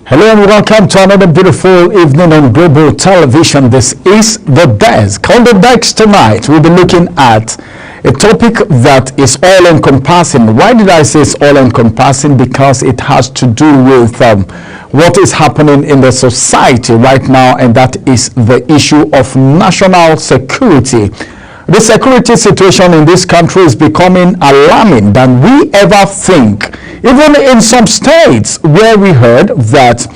Hello and welcome to another beautiful evening on Global Television. This is The Desk. On The Desk tonight, we'll be looking at a topic that is all-encompassing. Why did I say it's all-encompassing? Because it has to do with what is happening in the society right now, and that is the issue of national security. The security situation in this country is becoming alarming than we ever think. Even in some states where we heard that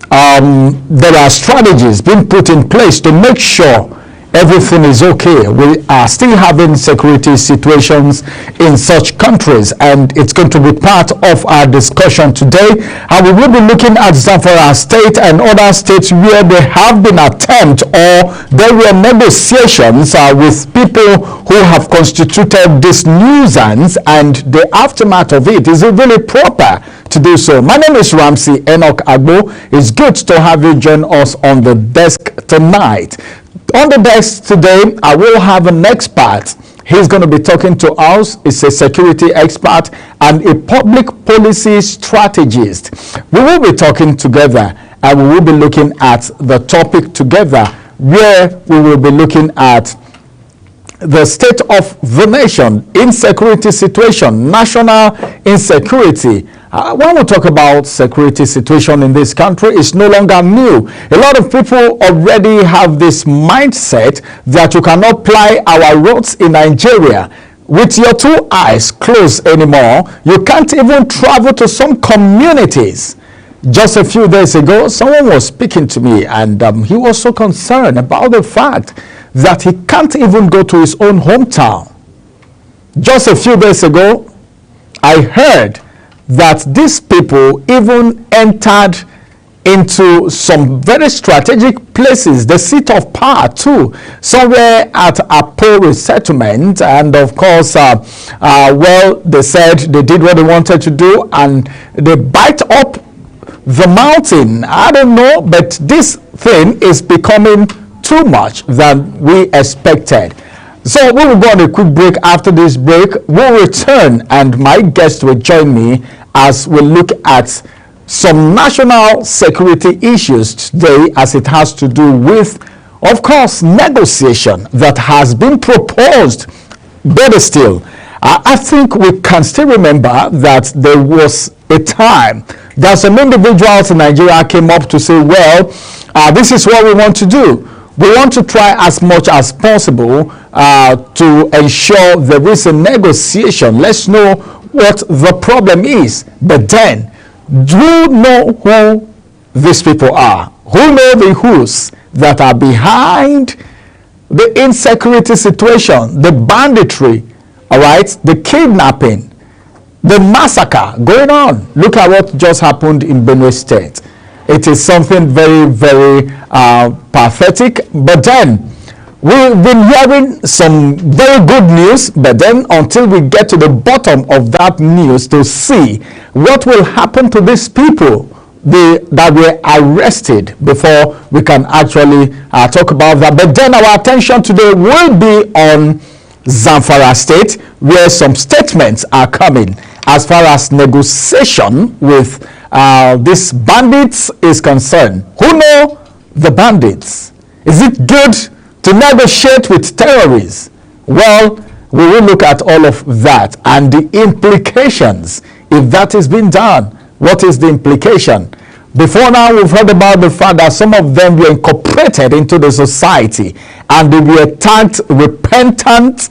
there are strategies being put in place to make sure everything is okay. We are still having security situations in such countries, and it's going to be part of our discussion today. And we will be looking at Zamfara State and other states where there have been attempts or there were negotiations with people who have constituted this nuisance, and the aftermath of it. Is it really proper to do so? My name is Ramsey Enoch Agbo. It's good to have you join us on The Desk tonight. On The Desk today, I will have an expert. He's going to be talking to us. He's a security expert and a public policy strategist. We will be talking together, and we will be looking at the topic together, where we will be looking at the state of the nation, insecurity situation, national insecurity. When we talk about security situation in this country, it's no longer new. A lot of people already have this mindset that you cannot ply our roads in Nigeria with your two eyes closed anymore. You can't even travel to some communities. Just a few days ago, someone was speaking to me, and he was so concerned about the fact that he can't even go to his own hometown. Just a few days ago, I heard that these people even entered into some very strategic places, the seat of power too, somewhere at Apo settlement. And of course, well, they said they did what they wanted to do, and they bite up the mountain. I don't know, but this thing is becoming too much than we expected. So we will go on a quick break. After this break, we'll return, and my guest will join me as we look at some national security issues today, as it has to do with, of course, negotiation that has been proposed. Better still, I think we can still remember that there was a time that some individuals in Nigeria came up to say, well, this is what we want to do. We want to try as much as possible to ensure there is a negotiation. Let's know what the problem is. But then, do you know who these people are? Who know the who's that are behind the insecurity situation, the banditry, all right, the kidnapping, the massacre going on? Look at what just happened in Benue State. It is something very, very pathetic. But then, we've been hearing some very good news, but then until we get to the bottom of that news to see what will happen to these people that were arrested before we can actually talk about that. But then our attention today will be on Zamfara State, where some statements are coming as far as negotiation with these bandits is concerned. Who know the bandits? Is it good to negotiate with terrorists? Well, we will look at all of that and the implications if that is being done. What is the implication? Before now, we've heard about the fact that some of them were incorporated into the society and they were tagged repentant,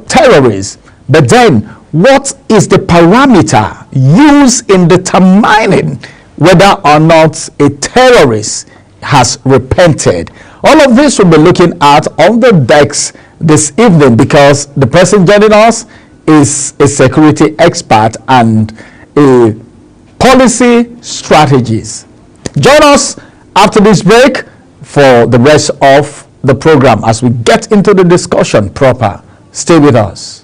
terrorists. But then, what is the parameter used in determining whether or not a terrorist has repented? All of this we'll be looking at on The Desk this evening, because the person joining us is a security expert and a policy strategist. Join us after this break for the rest of the program as we get into the discussion proper. Stay with us.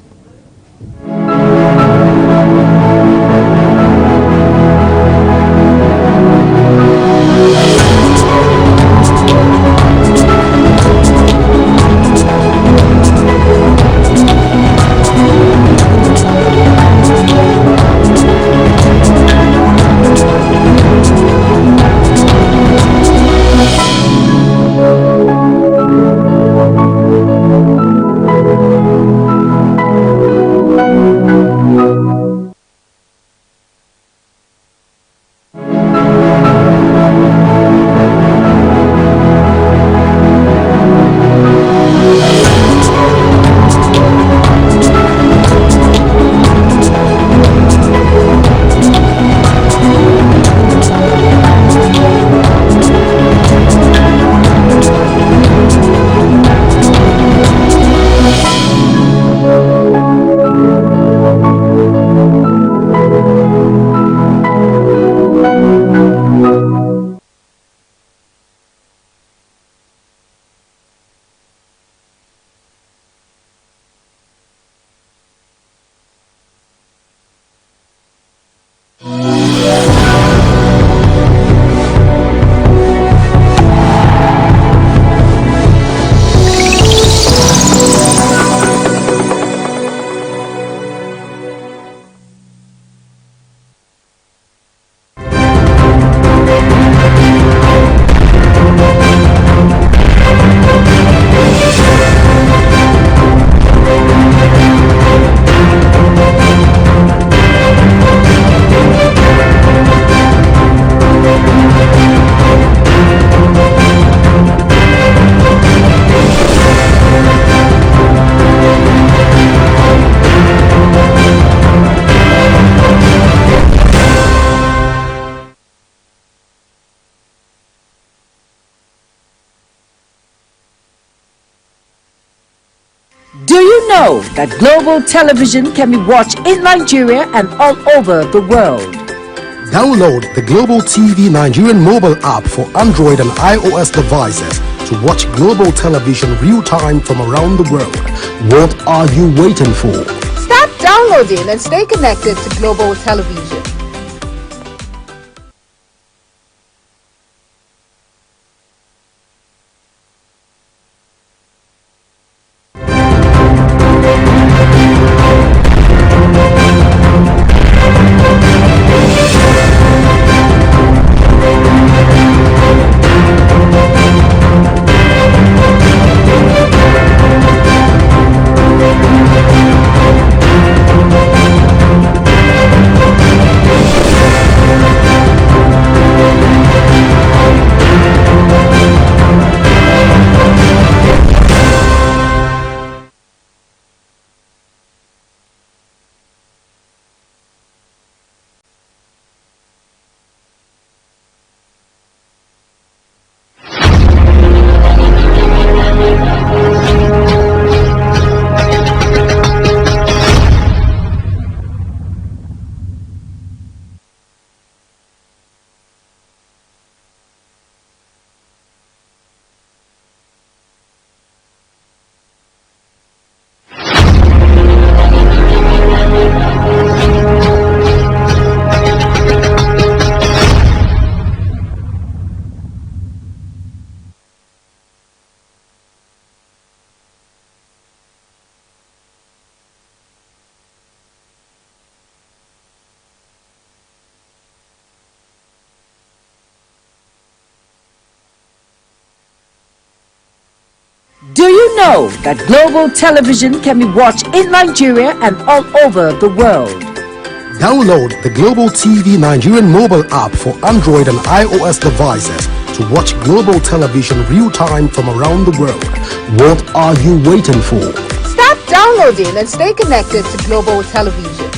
Do you know that Global Television can be watched in Nigeria and all over the world? Download the Global TV Nigerian mobile app for Android and iOS devices to watch Global Television real-time from around the world. What are you waiting for? Start downloading and stay connected to Global Television. Do you know that Global Television can be watched in Nigeria and all over the world? Download the Global TV Nigerian mobile app for Android and iOS devices to watch Global Television real-time from around the world. What are you waiting for? Start downloading and stay connected to Global Television.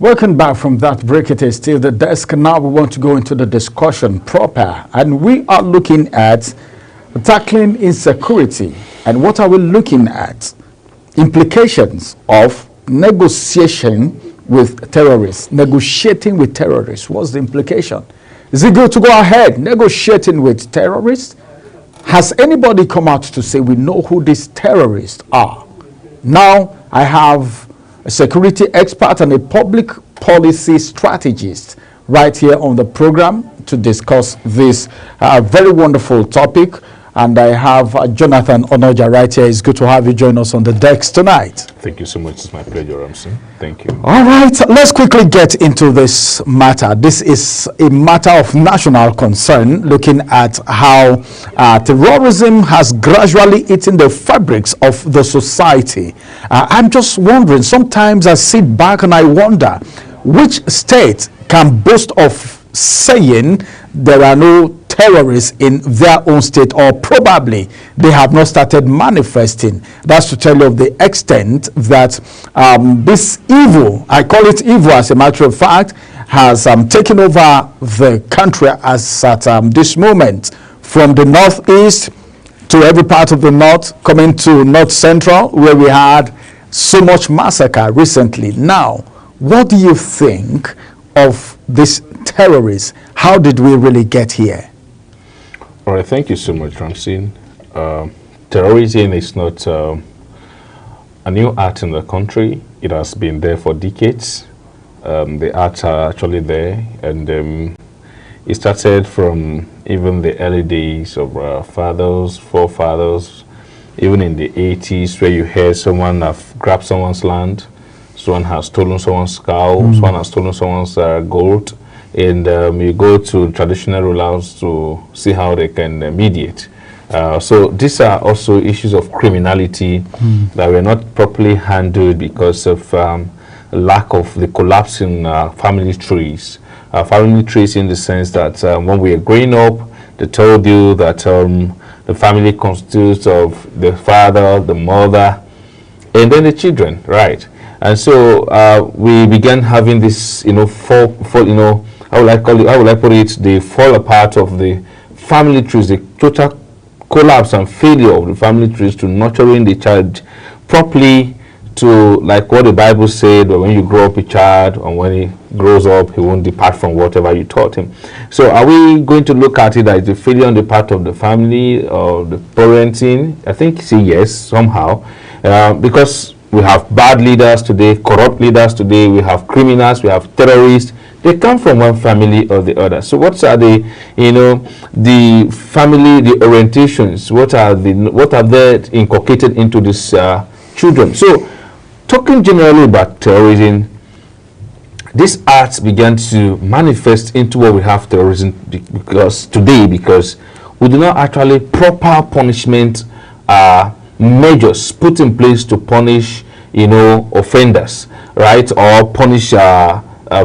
Welcome back from that break. It is still the desk. Now we want to go into the discussion proper, and we are looking at tackling insecurity. And what are we looking at? Implications of negotiation with terrorists, negotiating with terrorists. What's the implication? Is it good to go ahead negotiating with terrorists? Has anybody come out to say we know who these terrorists are? Now I have a security expert and a public policy strategist right here on the program to discuss this very wonderful topic. And I have Jonathan Onoja right here. It's good to have you join us on the decks tonight. Thank you so much. It's my pleasure, Ramson. Thank you. All right, let's quickly get into this matter. This is a matter of national concern, looking at how terrorism has gradually eaten the fabrics of the society. I'm just wondering, sometimes I sit back and I wonder, which state can boast of saying there are no terrorists in their own state, or probably they have not started manifesting. That's to tell you of the extent that this evil, I call it evil as a matter of fact, has taken over the country as at this moment, from the northeast to every part of the north, coming to north central, where we had so much massacre recently. Now, what do you think of this terrorists? How did we really get here? All right, thank you so much, Ramsey. Terrorism is not a new art in the country. It has been there for decades. The arts are actually there, and it started from even the early days of forefathers, even in the 80s, where you hear someone have grabbed someone's land, someone has stolen someone's cow, someone has stolen someone's gold, and you go to traditional rulers to see how they can mediate. So these are also issues of criminality that were not properly handled because of lack of the collapse in family trees. Family trees in the sense that when we were growing up, they told you that the family constitutes of the father, the mother, and then the children, right? And so we began having this, how will I put it, the fall apart of the family trees, the total collapse and failure of the family trees to nurturing the child properly, to like what the Bible said, when you grow up a child, and when he grows up, he won't depart from whatever you taught him. So are we going to look at it as a failure on the part of the family or the parenting? I think say yes, somehow, because we have bad leaders today, corrupt leaders today, we have criminals, we have terrorists. They come from one family or the other. So what are the, the family, the orientations? What are they inculcated into these children? So talking generally about terrorism, this art began to manifest into what we have terrorism because we do not actually proper punishment measures put in place to punish offenders, right, or punish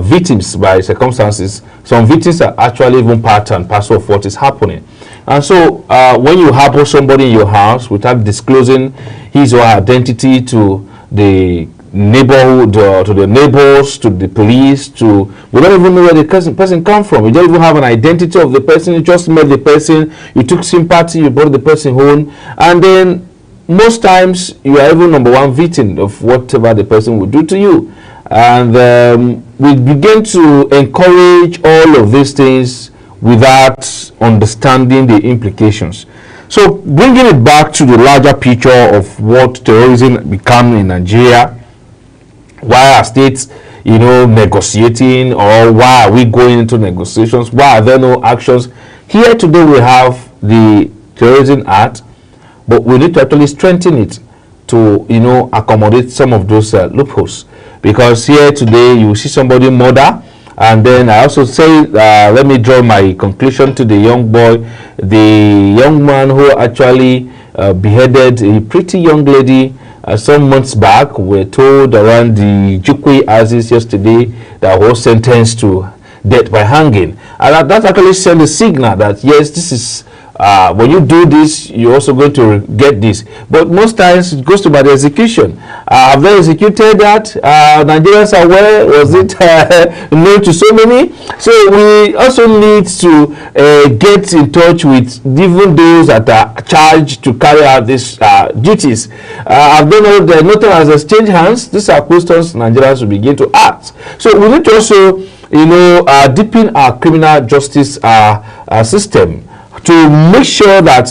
victims by circumstances. Some victims are actually even part and parcel of what is happening. And so when you harbor somebody in your house without disclosing his or her identity to the neighborhood, to the neighbors, to the police, we don't even know where the person come from. You don't even have an identity of the person. You just met the person, you took sympathy, you brought the person home, and then most times you are even number one victim of whatever the person would do to you. And we begin to encourage all of these things without understanding the implications. So bringing it back to the larger picture of what terrorism become in Nigeria, why are states negotiating, or why are we going into negotiations, why are there no actions? Here today we have the Terrorism Act, but we need to actually strengthen it to accommodate some of those loopholes. Because here today you see somebody murder, and then I also say, let me draw my conclusion to the young boy, the young man who actually beheaded a pretty young lady some months back. We're told around the Jukwe Aziz yesterday that was sentenced to death by hanging. And that actually sent a signal that yes, this is when you do this, you're also going to get this. But most times it goes to by the execution. Have they executed that? Nigerians are aware? Was it known to so many? So we also need to get in touch with even those that are charged to carry out these duties. Have they know that nothing has exchanged hands? These are questions Nigerians will begin to ask. So we need to also, deepen our criminal justice system, to make sure that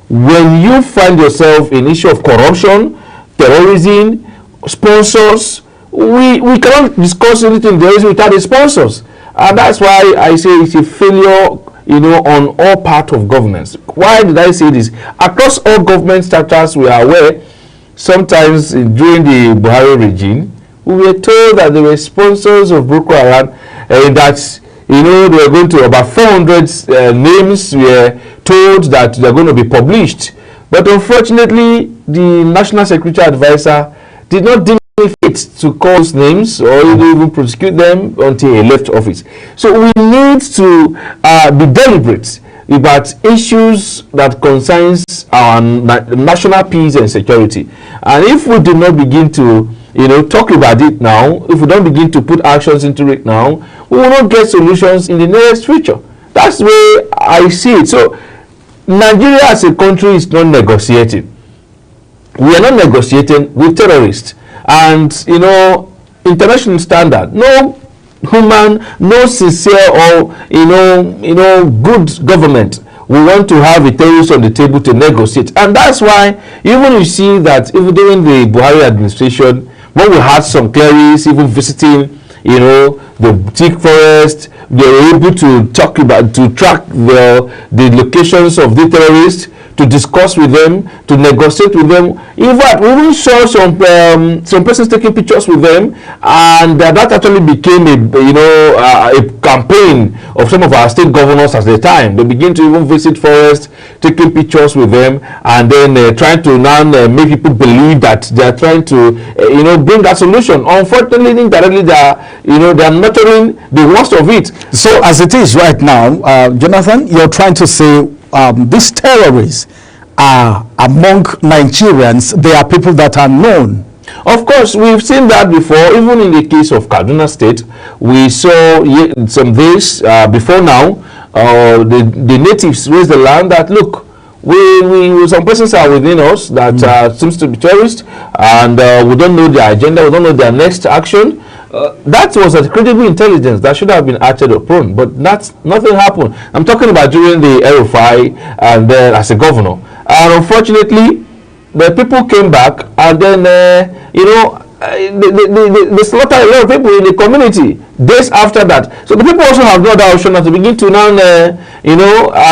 when you find yourself in issue of corruption, terrorism, sponsors, we cannot discuss anything terrorism without the sponsors. And that's why I say it's a failure, on all part of governance. Why did I say this? Across all government structures, we are aware, sometimes during the Buhari regime, we were told that there were sponsors of Boko Haram, that they were going to, about 400 names were told that they're going to be published. But unfortunately, the National Security Advisor did not deem it fit to call those names or even prosecute them until he left office. So we need to be deliberate about issues that concerns our national peace and security. And if we do not begin to, talk about it now, if we don't begin to put actions into it now, we will not get solutions in the nearest future. That's the way I see it. So Nigeria as a country is not negotiating. We are not negotiating with terrorists. And, international standard, no human, no sincere or, good government we want to have a terrorist on the table to negotiate. And that's why even you see that even during the Buhari administration, when we had some clerics even visiting, the thick forest, they were able to talk about, to track the locations of the terrorists, to discuss with them, to negotiate with them. In fact, we even saw some persons taking pictures with them, and that actually became a campaign of some of our state governors at the time. They begin to even visit forests, taking pictures with them, and then trying to now make people believe that they are trying to bring that solution. Unfortunately, indirectly, they are nurturing the worst of it. So as it is right now, Jonathan, you're trying to say these terrorists are among Nigerians. They are people that are known. Of course, we've seen that before. Even in the case of Kaduna State, we saw some days before now, the natives raised the land that, look, we some persons are within us that seems to be terrorists, and we don't know their agenda, we don't know their next action. That was a credible intelligence that should have been acted upon, but nothing happened. I'm talking about during the RFI and as a governor. And unfortunately, the people came back, and then, they slaughtered a lot of people in the community days after that. So the people also have no other option than to begin to now,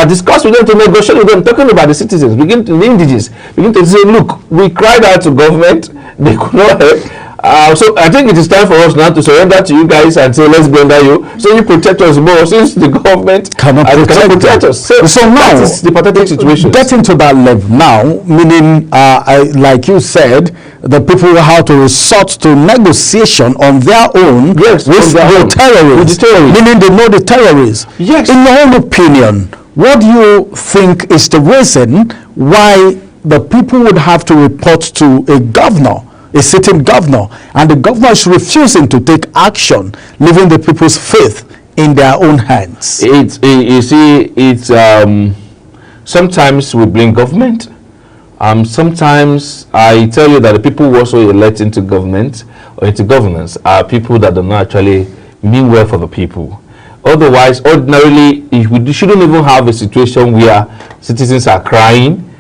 discuss with them, to negotiate with them, talking about the citizens, the indigenous, begin to say, look, we cried out to government, they could not help. So I think it is time for us now to surrender to you guys and say, let's be under you, so you protect us more, since the government cannot protect us. So now that is the pathetic situation. Getting to that level now, meaning, like you said, the people will have to resort to negotiation on their own with the terrorists, meaning they know the terrorists. Yes. In your own opinion, what do you think is the reason why the people would have to report to a governor, a sitting governor, and the governor is refusing to take action, leaving the people's faith in their own hands? Sometimes we blame government. Sometimes I tell you that the people who also elect into government or into governance are people that do not actually mean well for the people. Otherwise, ordinarily, we shouldn't even have a situation where citizens are crying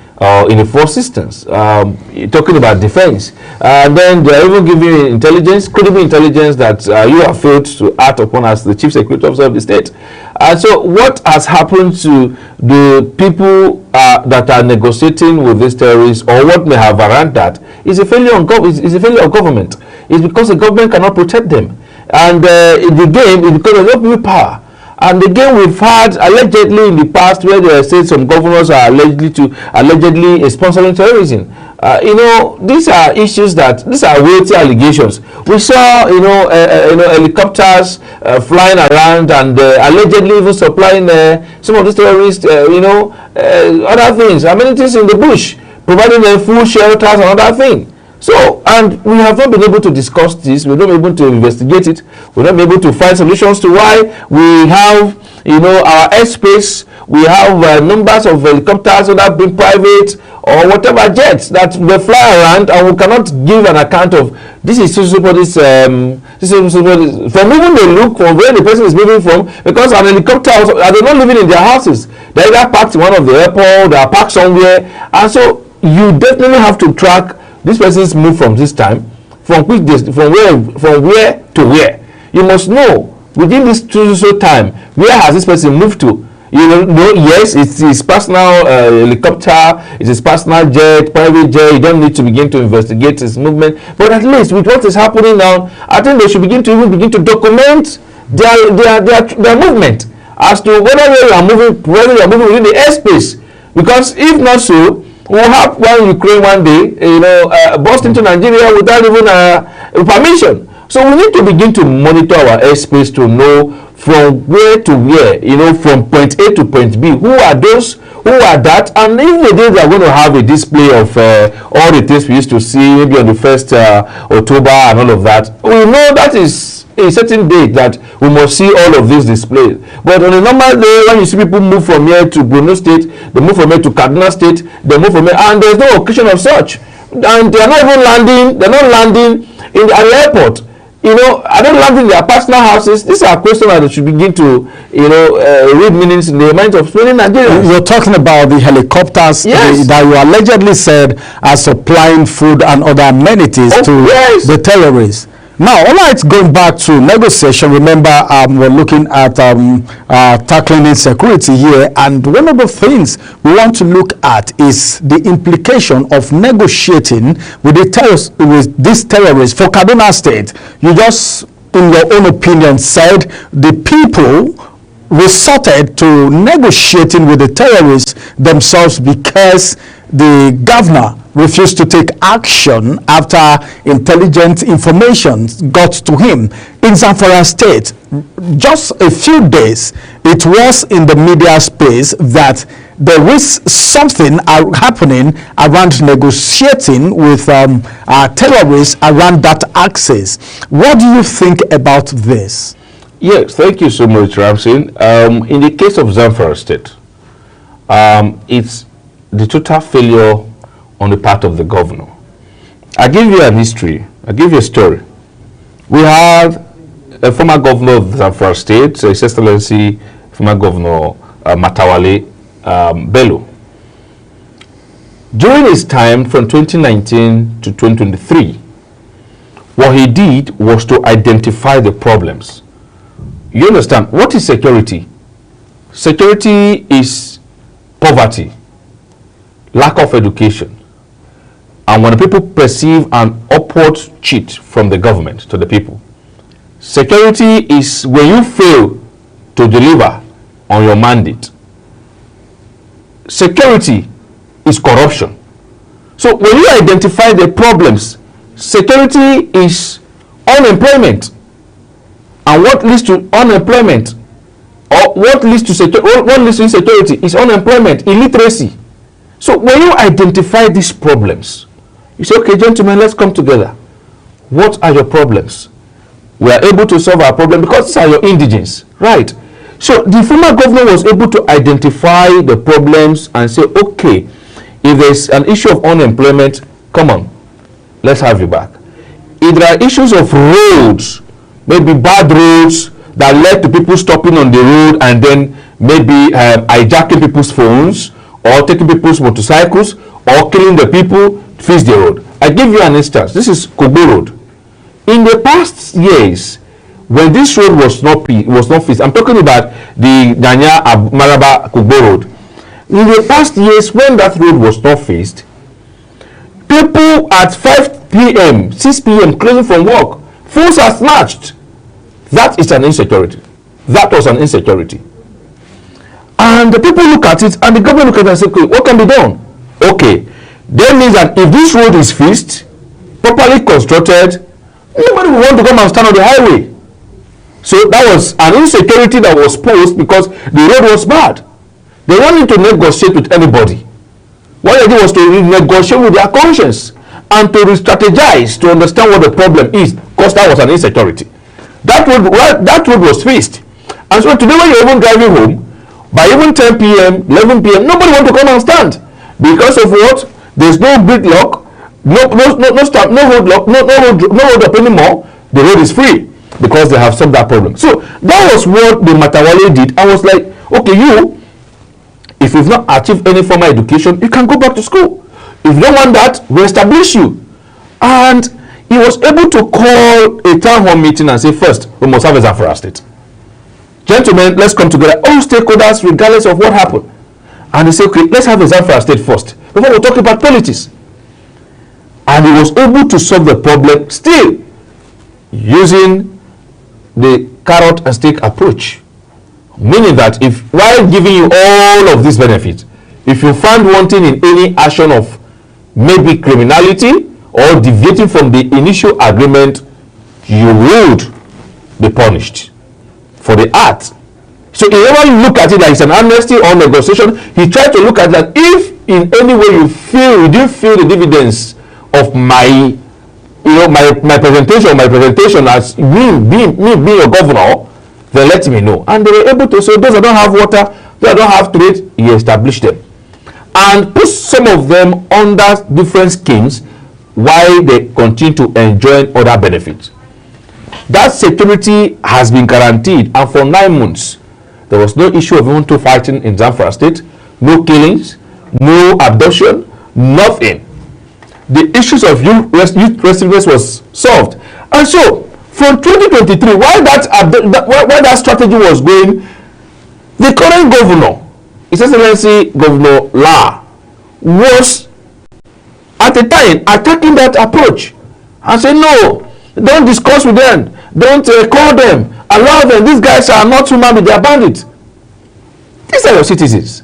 in the first instance, talking about defense. And then they are even giving you intelligence, credible intelligence that you have failed to act upon as the chief security officer of the state. And so what has happened to the people that are negotiating with these terrorists, or what may have warranted that, is a failure of government. It's because the government cannot protect them. And in the game, it's because of no power. And again, we've had allegedly in the past where they said some governors are allegedly sponsoring terrorism. These are issues these are weighty allegations. We saw, helicopters flying around and allegedly even supplying some of these terrorists, other things, amenities in the bush, providing them food, shelters, and other things. So, and we have not been able to discuss this, we've not been able to investigate it, we've not been able to find solutions to why we have, our airspace, we have numbers of helicopters, whether being private or whatever jets that they fly around, and we cannot give an account of this is somebody's, from even the look from where the person is moving from, because an helicopter, are they not living in their houses? They're either parked in one of the airport, they are parked somewhere, and so you definitely have to track this person's move from this time, from where to where. You must know within this time, where has this person moved to? Yes, it's his personal helicopter, it's his personal jet, private jet. You don't need to begin to investigate his movement. But at least with what is happening now, I think they should begin to document their movement as to whether you are moving within the airspace. Because if not so, we'll have one Ukraine one day, burst into Nigeria without even permission. So we need to begin to monitor our airspace to know from where to where, you know, from point A to point B. Who are those? Who are that? And if the day they are going to have a display of all the things we used to see, maybe on the 1st October and all of that, we know that is a certain date that we must see all of these displays. But on a normal day, when you see people move from here to Borno State, they move from here to Kaduna State, they move from here, and there's no occasion of such. And they're not even landing, they're not landing in the airport. You know, are they landing in their personal houses? These are questions that should begin to, you know, read meanings in the minds of many Nigerians. You're talking about the helicopters that you allegedly said are supplying food and other amenities to the terrorists. Now, all right, going back to negotiation, remember we're looking at tackling insecurity here, and one of the things we want to look at is the implication of negotiating with these terrorists for Kaduna State. You just, in your own opinion, said the people resorted to negotiating with the terrorists themselves because the governor refused to take action after intelligent information got to him. In Zamfara State, just a few days, it was in the media space that there is something happening around negotiating with terrorists around that axis. What do you think about this? Yes, thank you so much, Ramsey. In the case of Zamfara State, it's the total failure on the part of the governor. I give you an history. I give you a story. We had a former governor of Zamfara State, His Excellency, former Governor Matawale Bello. During his time from 2019 to 2023, what he did was to identify the problems. You understand, what is security? Security is poverty, lack of education. And when people perceive an upward cheat from the government to the people, security is when you fail to deliver on your mandate. Security is corruption. So when you identify the problems, security is unemployment. And what leads to unemployment, or what leads to insecurity is unemployment, illiteracy. So when you identify these problems, you say, okay, gentlemen, let's come together. What are your problems? We are able to solve our problem because these are your indigents, right? So the former governor was able to identify the problems and say, okay, if there's an issue of unemployment, come on, let's have you back. If there are issues of roads, maybe bad roads that led to people stopping on the road and then maybe hijacking people's phones or taking people's motorcycles or killing the people, fix the road. I give you an instance. This is Kogbo Road. In the past years, when this road was not fixed, I'm talking about the Danya Maraba Kogbo Road. In the past years, when that road was not fixed, people at 5 p.m., 6 p.m. closing from work, phones are snatched. That is an insecurity. That was an insecurity. And the people look at it, and the government look at it and say, okay, what can be done? Okay, that means that if this road is fixed, properly constructed, nobody will want to come and stand on the highway. So that was an insecurity that was posed because the road was bad. They wanted to negotiate with anybody. What they did was to negotiate with their conscience and to re-strategize to understand what the problem is, because that was an insecurity. That road was fixed. And so today when you're even driving home, by even 10 p.m., 11 p.m., nobody wants to come and stand. Because of what? There's no gridlock, no stop, no road lock, no road up anymore. The road is free because they have solved that problem. So that was what the Matawale did. I was like, okay, if you've not achieved any formal education, you can go back to school. If you don't want that, we'll establish you. And he was able to call a town hall meeting and say, first, we must have a Zamfara State. Gentlemen, let's come together, all stakeholders, regardless of what happened. And they say, okay, let's have a Zamfara State first, before we talk about politics. And he was able to solve the problem still using the carrot and stick approach. Meaning that if, while giving you all of these benefits, if you find wanting in any action of maybe criminality or deviating from the initial agreement, you would be punished for the act. So he never look at it like it's an amnesty or negotiation. He tried to look at that if in any way you didn't feel the dividends of my presentation as me being a governor, then let me know. And they were able to say those that don't have water, those that don't have trade, he established them. And put some of them under different schemes while they continue to enjoy other benefits. That security has been guaranteed, and for 9 months, there was no issue of even fighting in Zamfara State, no killings, no abduction, nothing. The issues of youth restiveness was solved. And so, from 2023, while that strategy was going, the current governor, His Excellency Governor La, was at the time attacking that approach and saying, no, don't discuss with them, don't call them, allow them, these guys are not human, they are bandits. These are your citizens,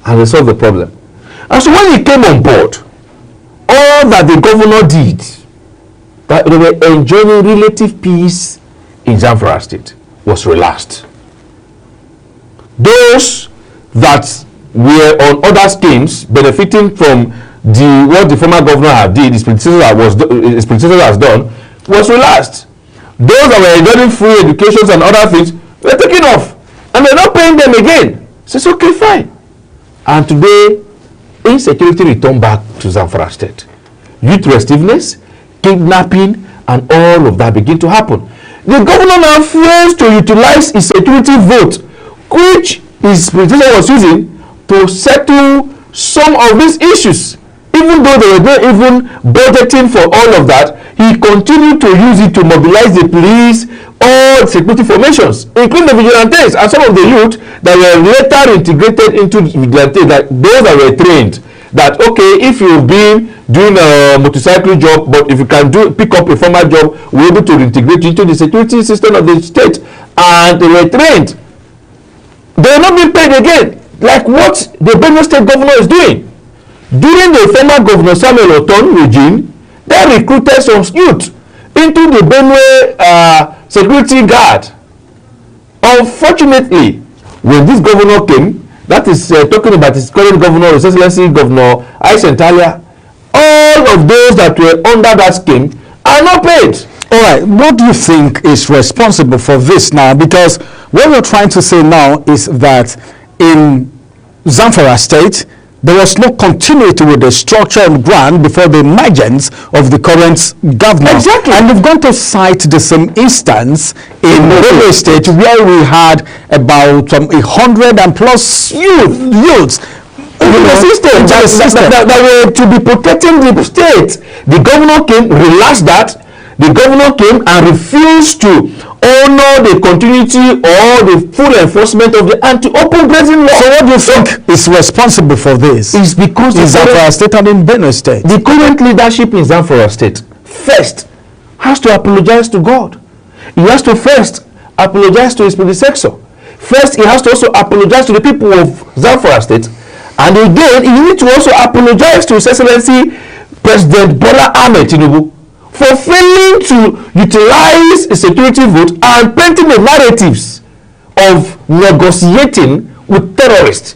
and they solve the problem. And so when he came on board, all that the governor did, that they were enjoying relative peace in Zamfara State, was relaxed. Those that were on other schemes benefiting from what the former governor had did, his predecessor has done, was relaxed. Those that were enjoying free educations and other things were taken off, and they're not paying them again. So it's okay, fine. And today, insecurity returned back to Zamfara State. Youth restiveness, kidnapping, and all of that begin to happen. The governor now fails to utilize his security vote, which his predecessor was using to settle some of these issues. Even though they were not even budgeting for all of that, he continued to use it to mobilize the police, all security formations, including the vigilantes and some of the youth that were later integrated into the vigilantes, that those that were trained. That okay, if you've been doing a motorcycle job, but if you can pick up a formal job, we're able to integrate into the security system of the state, and they were trained. They are not being paid again, like what the Benue State governor is doing. During the former Governor Samuel Oton regime, they recruited some youth into the Benue security guard. Unfortunately, when this governor came, that is talking about his current governor, His Excellency Governor Ayesha Talia, all of those that were under that scheme are not paid. All right, what do you think is responsible for this now? Because what we're trying to say now is that in Zamfara State, there was no continuity with the structure on ground before the emergence of the current governor. Exactly. And we've gone to cite the same instance in Benue State, where we had about 100 and plus youths that were to be protecting the state. The governor came, relaxed that. The governor came and refused to honor the continuity or the full enforcement of the anti-open grazing law. So what do you think is responsible for this? It's because in Zamfara State and in Benue State. The current leadership in Zamfara State first has to apologize to God. He has to first apologize to his predecessor. First, he has to also apologize to the people of Zamfara State. And again, he needs to also apologize to His Excellency President Bola Ahmed Tinubu for failing to utilize a security vote and painting the narratives of negotiating with terrorists,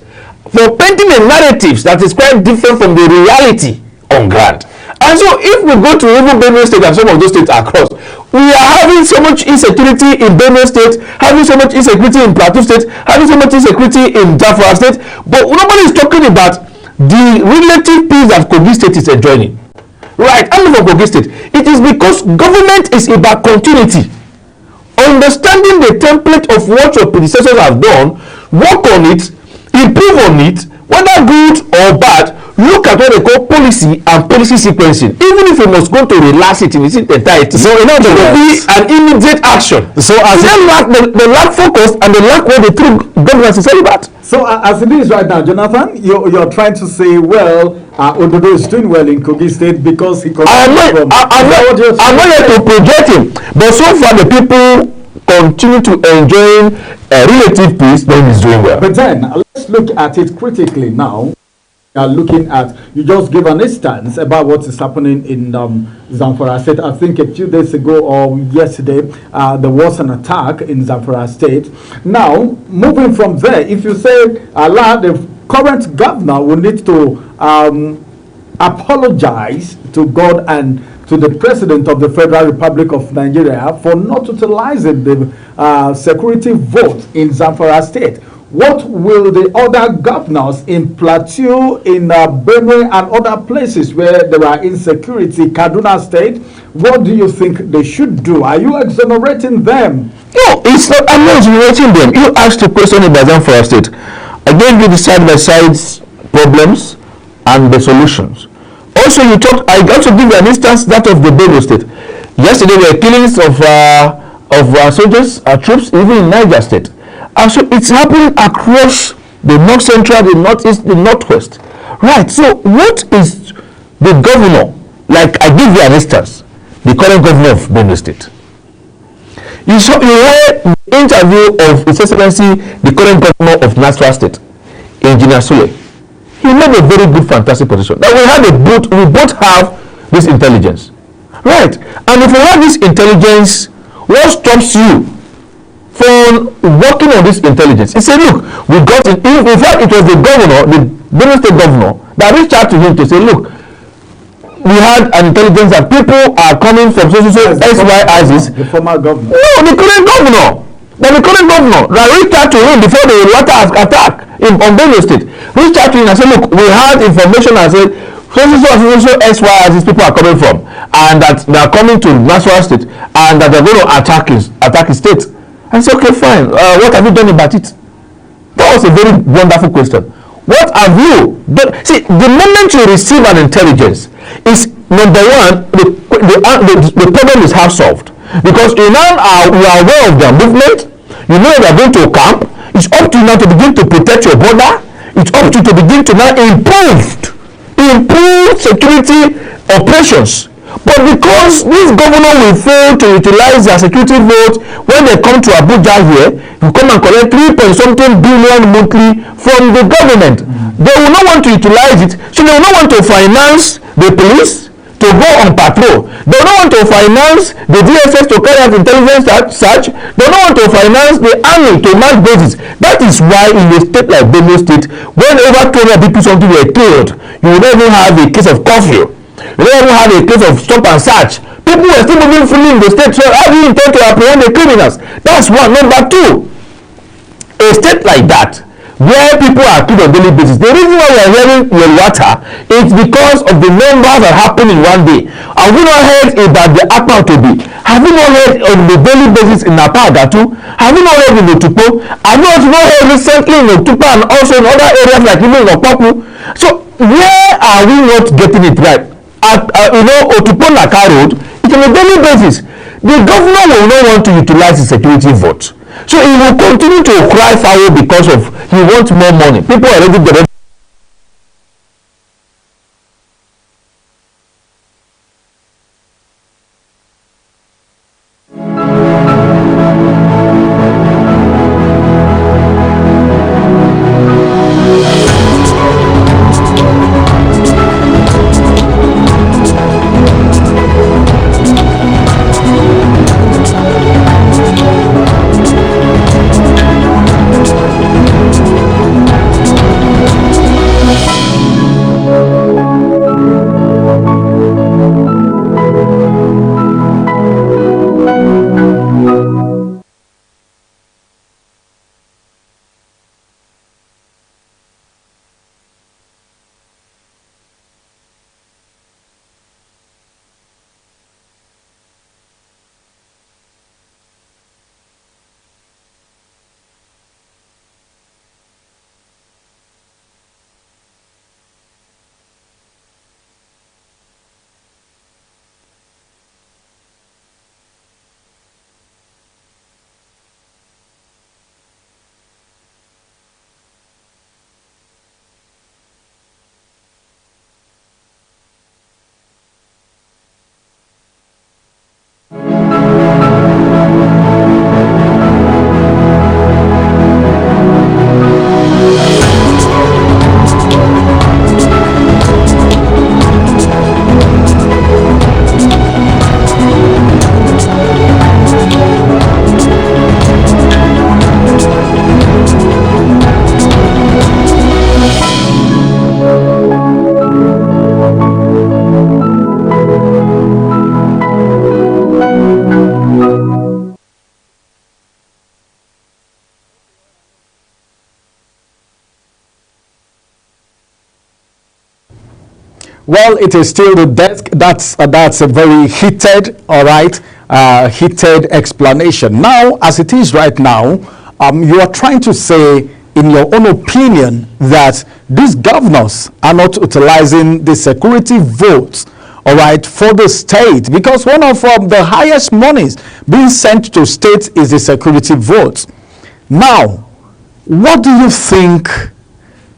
for painting the narratives that is quite different from the reality on ground. And so if we go to even Benue State and some of those states across, we are having so much insecurity in Benue State, having so much insecurity in Plateau State, having so much insecurity in Zamfara State, but nobody is talking about the relative peace that Kogi State is enjoying. Right, I'm from Kogi State. It is because government is about continuity. Understanding the template of what your predecessors have done, work on it, improve on it, whether good or bad, look at what they call policy and policy sequencing. Even if you must go to relax it in its entirety, so in order to be an immediate action. So as they lack focus and they lack what the true governance is all about. So as it is right now, Jonathan, you're trying to say, well, Ododo is doing well in Kogi State because he I'm not here to project him, but so far the people continue to enjoy relative peace, then he's doing well. But then let's look at it critically now. are looking at, you just give an instance about what is happening in Zamfara State. I think a few days ago or yesterday, there was an attack in Zamfara State. Now, moving from there, if you say Allah, the current governor will need to apologize to God and to the President of the Federal Republic of Nigeria for not utilizing the security vote in Zamfara State. What will the other governors in Plateau, in Benue and other places where there are insecurity, Kaduna State, what do you think they should do? Are you exonerating them? No, it's not. I'm not exonerating them. You asked a question about Zamfara State. I gave you the side-by-side problems and the solutions. Also, I also give you an instance that of the Benue State. Yesterday, there were killings of soldiers, troops, even in Niger State. And so it's happening across the north central, the northeast, the northwest. Right. So what is the governor, like I give you an instance, the current governor of Benue State. You heard the interview of His Excellency, the current governor of Nasarawa State, Engineer Sule. He made a very good, fantastic position. That we both have this intelligence. Right. And if we have this intelligence, what stops you for working on this intelligence? He said, look, we got it. In fact, it was the governor, the Benue State governor, that reached out to him to say, look, we had an intelligence that people are coming from SY ISIS. The former governor. No, the current governor. But the current governor that reached out to him before the latter attack on Benue State, reached out to him and said, look, we had information and said, SY ISIS people are coming from, and that they are coming to Nasarawa State, and that they're going to attack his state. I said, okay, fine. What have you done about it? That was a very wonderful question. What have you done? See, the moment you receive an intelligence, is number one, the problem is half solved. Because you are aware of their movement, you know they are going to camp. It's up to you now to begin to protect your border. It's up to you to begin to now improve security operations. But because this governor will fail to utilize their security vote, when they come to Abuja here, you come and collect 3.something billion monthly from the government. They will not want to utilize it, so they will not want to finance the police to go on patrol. They will not want to finance the DSS to carry out intelligence search. They will not want to finance the army to march bases. That is why in a state like Benue State, when over 200 people something were killed, you will not even have a case of curfew. You don't even have a case of stop and search. People were still moving freely in the state. So how do you intend to apprehend the criminals? That's one. Number two, a state like that, where people are killed on a daily basis, the reason why we are hearing water is because of the numbers that happen in one day. Have we not heard about the Akpa Tobi? Have we not heard on the daily basis in Apagatu? Have we not heard in Otukpo? Have we not heard recently in Otukpo and also in other areas like even in Opoku? So where are we not getting it right? Otukpo Naka Road, it's on a daily basis. The governor will not want to utilize the security vote. So he will continue to cry foul because of he wants more money. People are already getting. Well, it is still the desk. That's a very heated, all right, heated explanation. Now, as it is right now, you are trying to say, in your own opinion, that these governors are not utilizing the security votes, all right, for the state, because one of the highest monies being sent to states is the security votes. Now, what do you think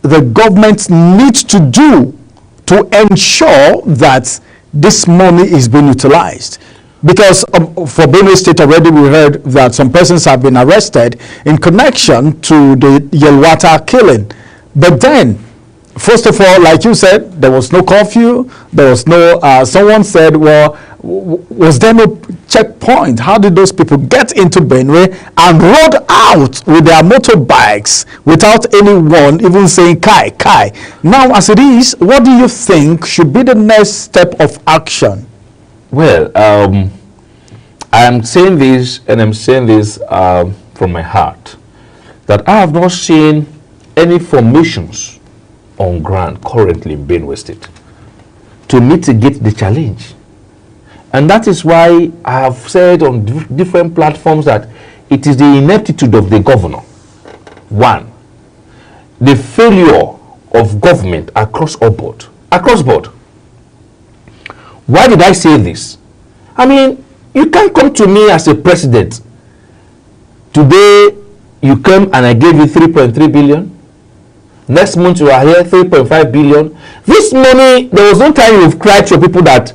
the government needs to do to ensure that this money is being utilized? Because for Benue State already we heard that some persons have been arrested in connection to the Yelwata killing. But then, first of all, like you said, there was no curfew, there was no, someone said, well, was there no checkpoint? How did those people get into Benue and rode out with their motorbikes without anyone even saying kai, kai? Now, as it is, what do you think should be the next step of action? Well, I'm saying this, and I'm saying this from my heart, that I have not seen any formations on ground currently in Benue State to mitigate the challenge. And that is why I have said on different platforms that it is the ineptitude of the governor. One, the failure of government across board. Across board. Why did I say this? I mean, you can't come to me as a president. Today, you came and I gave you 3.3 billion. Next month, you are here, 3.5 billion. This money, there was no time you've cried to people that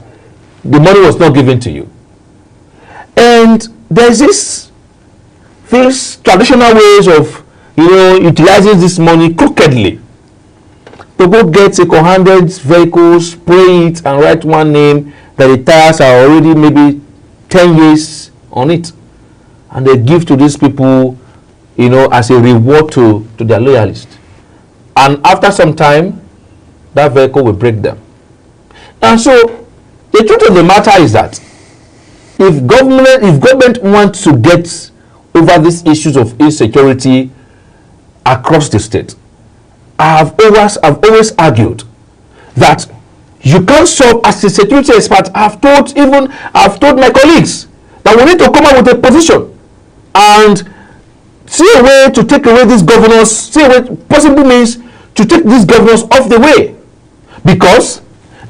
the money was not given to you. And there's these traditional ways of, utilizing this money crookedly. People get second-handed vehicles, spray it, and write one name that the tires are already maybe 10 years on it. And they give to these people, as a reward to their loyalists. And after some time, that vehicle will break them. And so, the truth of the matter is that if government wants to get over these issues of insecurity across the state, I've always argued that you can't solve, as a security expert. I've told my colleagues that we need to come up with a position and see a way to take away these governors, see a way, possible means to take these governors off the way. Because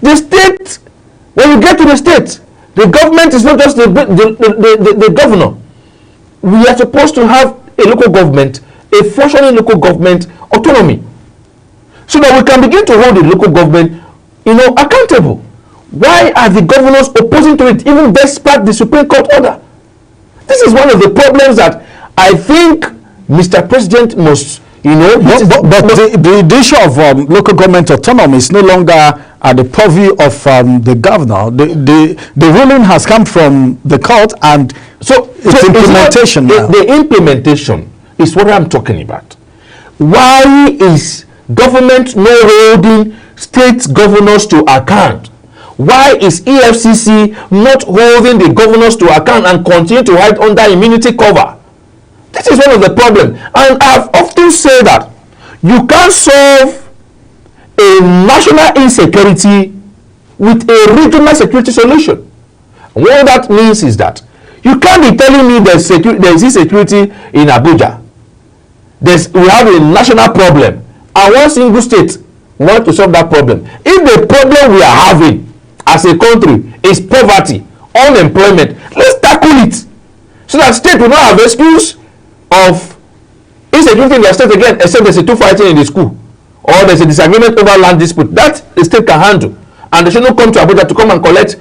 the state, when you get to the state, the government is not just the governor. We are supposed to have a local government, a functioning local government autonomy, so that we can begin to hold the local government, accountable. Why are the governors opposing to it, even despite the Supreme Court order? This is one of the problems that I think Mr. President must, the issue of local government autonomy is no longer at the purview of the governor. The ruling has come from the court, and so it's implementation now. The implementation is what I'm talking about. Why is government not holding state governors to account? Why is EFCC not holding the governors to account and continue to hide under immunity cover? This is one of the problems. And I've often said that you can't solve a national insecurity with a regional security solution. And what that means is that you can't be telling me there's insecurity in Abuja. We have a national problem, and one single state wants to solve that problem. If the problem we are having as a country is poverty, unemployment, let's tackle it, so that state will not have excuse of insecurity in their state again, except there's a two fighting in the school, or there's a disagreement over land dispute. That the state can handle, and they should not come to Abuja to come and collect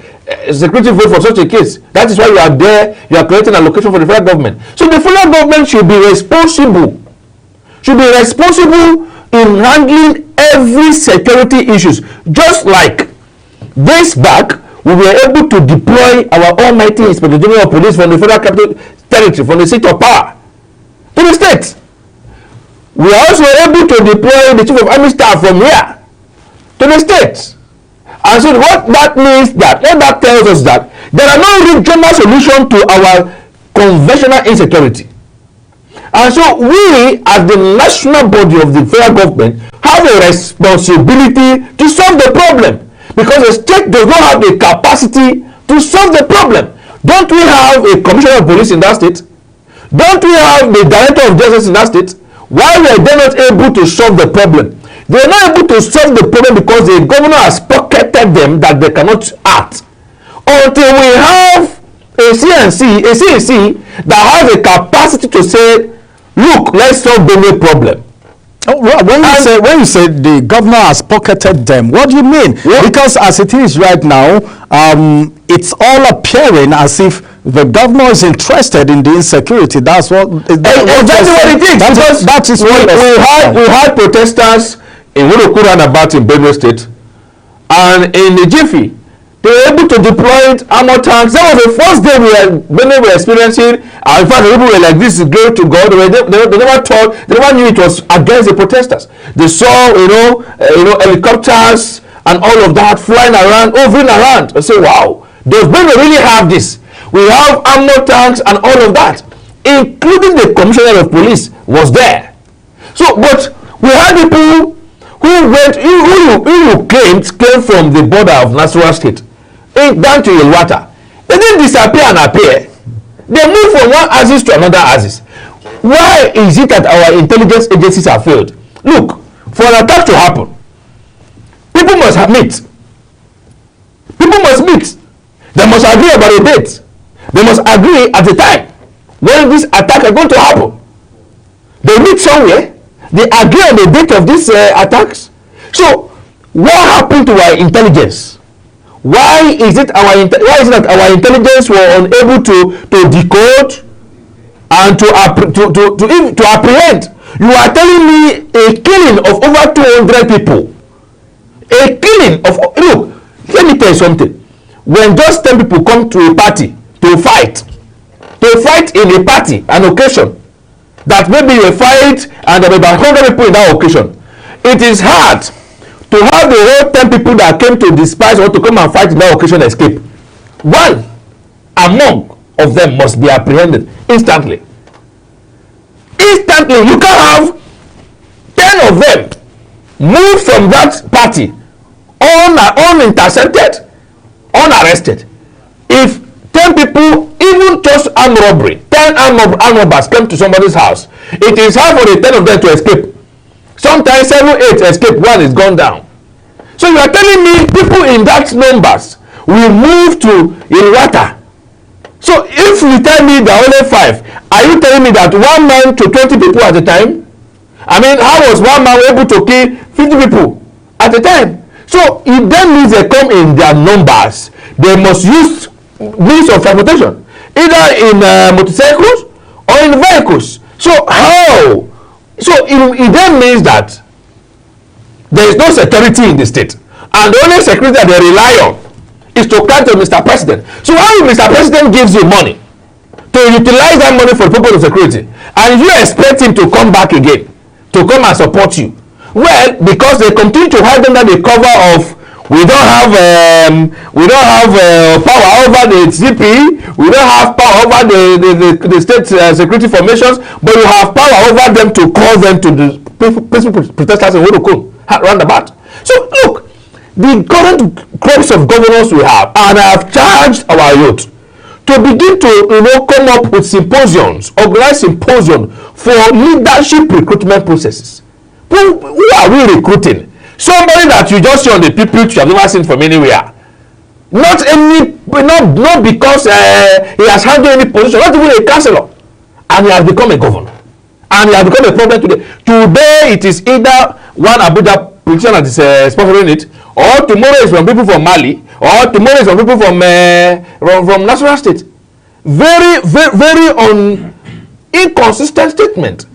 security vote for such a case. That is why you are there. You are creating a location for the federal government. So the federal government should be responsible in handling every security issues. Just like days back, we were able to deploy our almighty Inspector General of Police from the federal capital territory, from the seat of power, to the state. We are also able to deploy the Chief of Army Staff from here to the state. And so what that tells us that there are no regional solutions to our conventional insecurity. And so we, as the national body of the federal government, have a responsibility to solve the problem. because the state does not have the capacity to solve the problem. Don't we have a commissioner of police in that state? Don't we have the director of justice in that state? Why were they not able to solve the problem? They are not able to solve the problem because the governor has pocketed them that they cannot act. Until we have a CNC that has a capacity to say, look, let's solve the problem. Oh, well, when you say the governor has pocketed them, what do you mean? Yeah. Because as it is right now, it's all appearing as if the governor is interested in the insecurity. That's what. Exactly what it is. That is what we had protesters in Wuroku roundabout in Benue State, and in the Jiffy, they were able to deploy armor tanks. That was the first day Benue were experiencing. In fact, the people were like, "This is great to God." They never knew it was against the protesters. They saw, helicopters and all of that flying around, hovering around. I say, "Wow, does Benue really have this?" We have armor tanks and all of that, including the commissioner of police was there. So, but we had people who went, who came from the border of Nasarawa State down to Yelwata. They didn't disappear and appear. They moved from one axis to another axis. Why is it that our intelligence agencies have failed? Look, for an attack to happen, people must meet. People must meet. They must agree about a date. They must agree at the time when this attack is going to happen. They meet somewhere. They agree on the date of these attacks. So, what happened to our intelligence? Why is it that our intelligence were unable to decode and to apprehend? You are telling me a killing of over 200 people. A killing of, look, let me tell you something. When just 10 people come to a party to fight in a party, an occasion, that maybe a fight and there are about 100 people in that occasion, it is hard to have the whole 10 people that came to despise or to come and fight in that occasion escape. One among of them must be apprehended instantly. Instantly, you can't have 10 of them move from that party unintercepted, unarrested. If 10 people, even just armed robbery, 10 armed robbers came to somebody's house, it is hard for the 10 of them to escape. Sometimes 7, 8 escape, 1 is gone down. So you are telling me people in that numbers will move to Yelwata. So if you tell me there are only 5, are you telling me that 1 man to 20 people at a time? I mean, how was 1 man able to kill 50 people at a time? So it then means they come in their numbers. They must use means of transportation, either in motorcycles or in vehicles. So how? So it then means that there is no security in the state, and the only security that they rely on is to come to Mr. President. So how if Mr. President gives you money to utilize that money for the purpose of security, and you expect him to come back again to come and support you? Well, because they continue to hide under the cover of we don't have power over the CP, we don't have power over the state security formations, but you have power over them to call them to the peaceful protesters in Wuroku roundabout. So look, the current crop of governors we have, and I have charged our youth to begin to come up with symposiums, organize symposiums for leadership recruitment processes. Who are we recruiting? Somebody that you just see on the people you have never seen from anywhere. Not because he has handled any position, not even a councillor, and he has become a governor, and he has become a problem today. Today it is either one Abuja politician that is sponsoring it, or tomorrow is from people from Mali, or tomorrow is from people from Nasarawa State. Very inconsistent statement.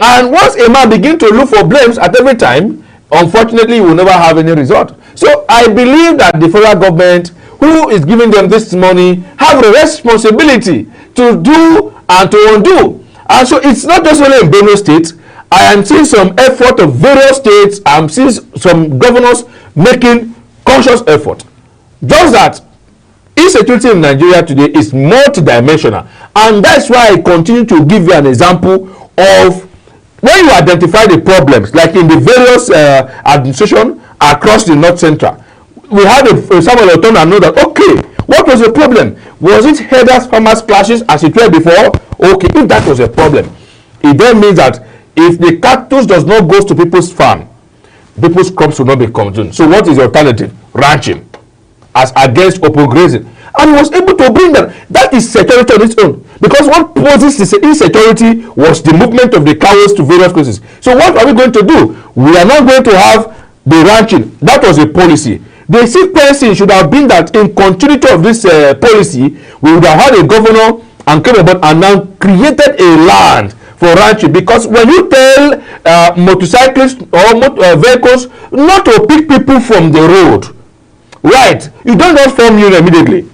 And once a man begins to look for blames at every time, unfortunately, he will never have any result. So I believe that the federal government, who is giving them this money, have a responsibility to do and to undo. And so it's not just only in Benue State. I am seeing some effort of various states. I'm seeing some governors making conscious effort. Just that insecurity in Nigeria today is multidimensional. And that's why I continue to give you an example of when you identify the problems, like in the various administration across the North Central, we had a Samuel Oton and know that, okay, what was the problem? Was it herders farmers clashes as it were before? Okay, if that was a problem, it then means that if the cactus does not go to people's farm, people's crops will not be consumed. So what is the alternative? Ranching, as against open grazing. And he was able to bring that. That is security on its own. Because what poses this insecurity was the movement of the cows to various places. So what are we going to do? We are not going to have the ranching. That was a policy. The sequencing should have been that in continuity of this policy, we would have had a governor and came about and now created a land for ranching. Because when you tell motorcyclists or vehicles not to pick people from the road, right, you don't just form union immediately.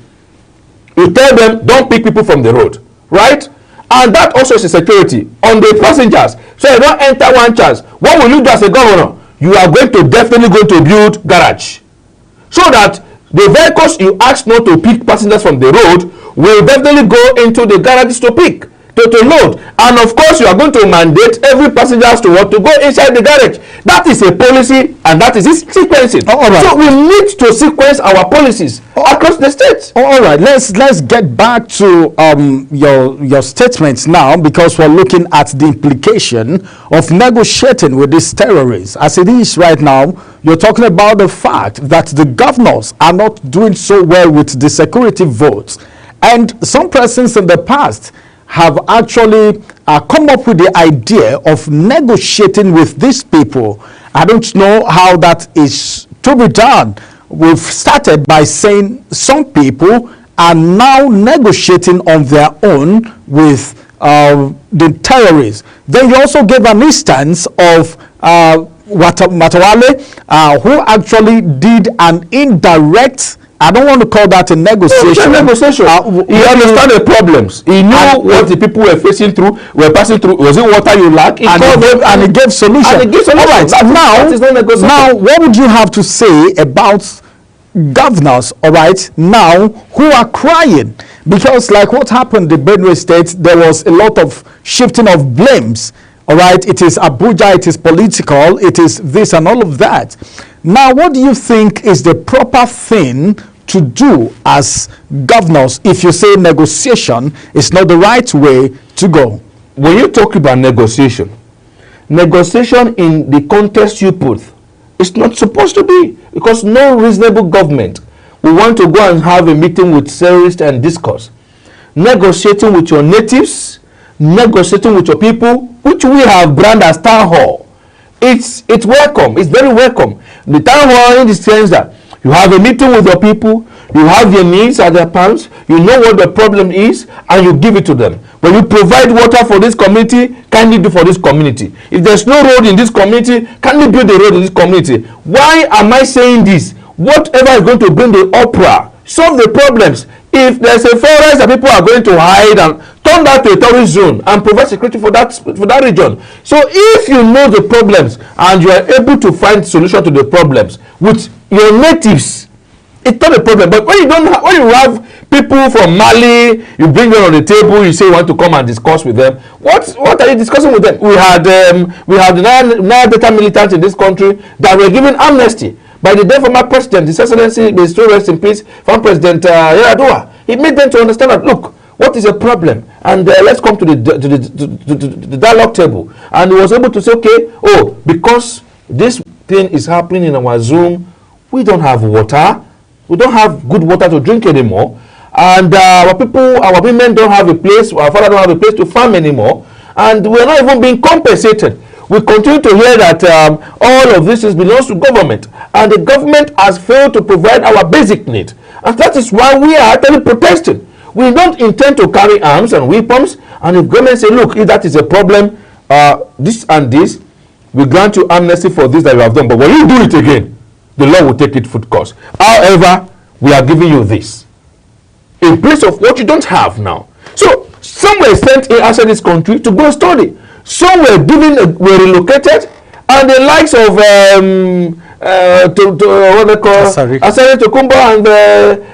You tell them don't pick people from the road, right? And that also is a security on the passengers. So you don't enter one chance. What will you do as a governor? You are definitely going to build garage, so that the vehicles you ask not to pick passengers from the road will definitely go into the garages to pick, to load. And of course, you are going to mandate every passenger to want to go inside the garage. That is a policy, and that is its sequencing. All right. So we need to sequence our policies across the states. All right, let's get back to your statements now, because we're looking at the implication of negotiating with these terrorists. As it is right now, you're talking about the fact that the governors are not doing so well with the security votes, and some persons in the past have actually come up with the idea of negotiating with these people. I don't know how that is to be done. We've started by saying some people are now negotiating on their own with the terrorists. Then you also gave an instance of Matawale, who actually did an indirect, I don't want to call that a negotiation. Negotiation. He understand the problems. He knew what the people were passing through. Was it water you lack? And he gave solution. And he gave solution. All right. Now, what would you have to say about governors, all right, now who are crying? Because like what happened in Benue State, there was a lot of shifting of blames. All right, it is Abuja, it is political, it is this and all of that. Now, what do you think is the proper thing to do as governors if you say negotiation is not the right way to go? When you talk about negotiation in the context you put, it's not supposed to be, because no reasonable government will want to go and have a meeting with terrorists and discuss. Negotiating with your natives, negotiating with your people, which we have branded as town hall, it's welcome. It's very welcome. The town hall, in the sense that you have a meeting with your people, you have their needs at their palms, you know what the problem is, and you give it to them. When you provide water for this community, can you do for this community? If there's no road in this community, can you build a road in this community? Why am I saying this? Whatever is going to bring the opera, solve the problems. If there's a forest that people are going to hide, and turn that to a tourist zone and provide security for that region. So if you know the problems and you are able to find solution to the problems with your natives, it's not a problem. But when you have people from Mali, you bring them on the table, you say you want to come and discuss with them. What are you discussing with them? We had the Nile Delta militants in this country that were given amnesty by the then former president, His Excellency, may still rest in peace, former President Yar'Adua. He made them to understand that, look, what is a problem? And let's come to the dialogue table. And he was able to say, okay, because this thing is happening in our zone, we don't have water. We don't have good water to drink anymore. And our women don't have a place, our father don't have a place to farm anymore. And we're not even being compensated. We continue to hear that all of this belongs to government. And the government has failed to provide our basic need. And that is why we are actually protesting. We don't intend to carry arms and weapons, and if government say, look, if that is a problem, this and this, we grant you amnesty for this that you have done. But when you do it again, the law will take it full course. However, we are giving you this in place of what you don't have now. So some were sent outside this country to go study. Some were were relocated, and the likes of what they call Asari Tokumbo, and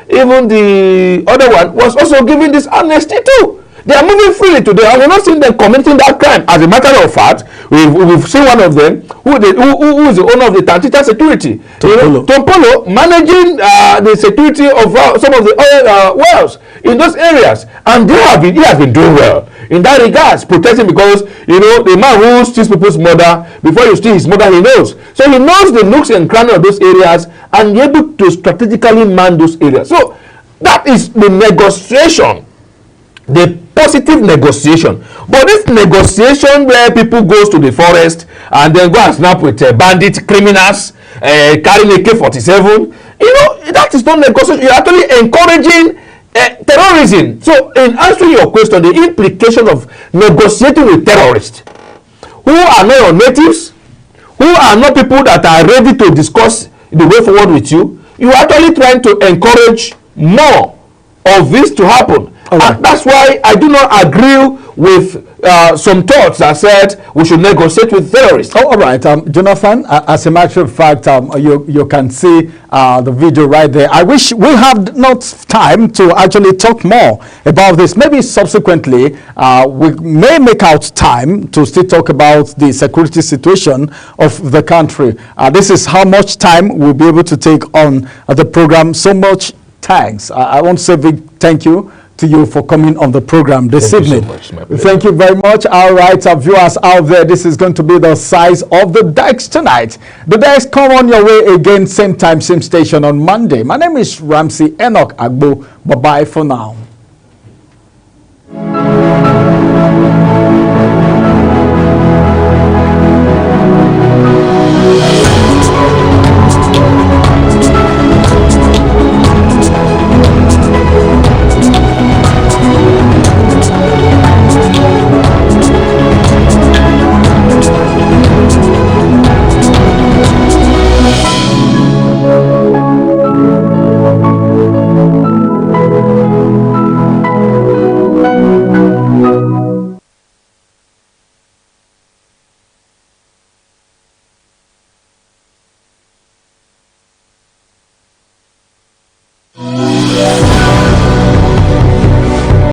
even the other one was also given this amnesty too. They are moving freely today, and we're not seeing them committing that crime. As a matter of fact, we've seen one of them who is the owner of the Tantita Security, Tompolo, managing the security of some of the oil wells in those areas, and he has been doing well in that regards, protecting, because the man who steals people's mother, before you steal his mother, he knows. So he knows the nooks and crannies of those areas and be able to strategically man those areas. So that is the negotiation, the positive negotiation. But this negotiation where people goes to the forest and then go and snap with bandit criminals carrying AK-47, that is not negotiation. You're actually encouraging terrorism. So in answering your question, the implication of negotiating with terrorists who are not your natives, who are not people that are ready to discuss the way forward with you, you are actually trying to encourage more of this to happen. Right. And that's why I do not agree with some thoughts that said we should negotiate with terrorists. All right, Jonathan, as a matter of fact, you can see the video right there. I wish we have not time to actually talk more about this. Maybe subsequently, we may make out time to still talk about the security situation of the country. This is how much time we'll be able to take on the program. So much thanks. I want to say big thank you to you for coming on the program this evening. Thank you very much. All right, our viewers out there, this is going to be the size of the decks tonight. The decks come on your way again, same time, same station on Monday. My name is Ramsey Enoch Agbo. Bye-bye for now.